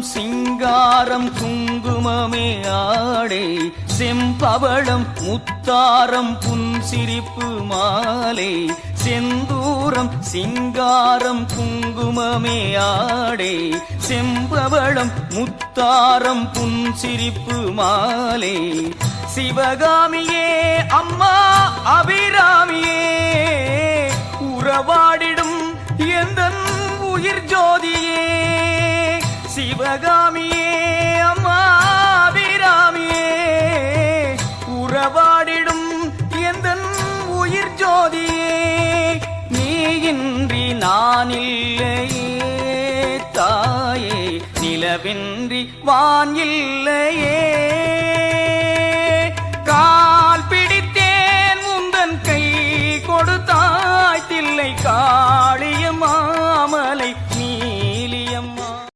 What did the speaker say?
சிங்காரம் குங்குமமே ஆடை செம்பவளம் முத்தாரம் புன்சிரிப்பு மாலை செந்தூரம் சிங்காரம் குங்குமமே ஆடை செம்பவளம் முத்தாரம் புன்சிரிப்பு மாலை சிவகாமியே அம்மா அபிராமியே உறவாடிடும் எந்தன் உயிர் ஜோதியே சிவகாமியே அம்மா அபிராமியே உறவாடிடும் எந்தன் உயிர் ஜோதியே நீயின்றி நான் இல்லையே தாயே நிலவின்றி வான் இல்லையே கால் பிடித்தேன் முந்தன் கை கொடுத்தாய் தில்லை காளியம்மா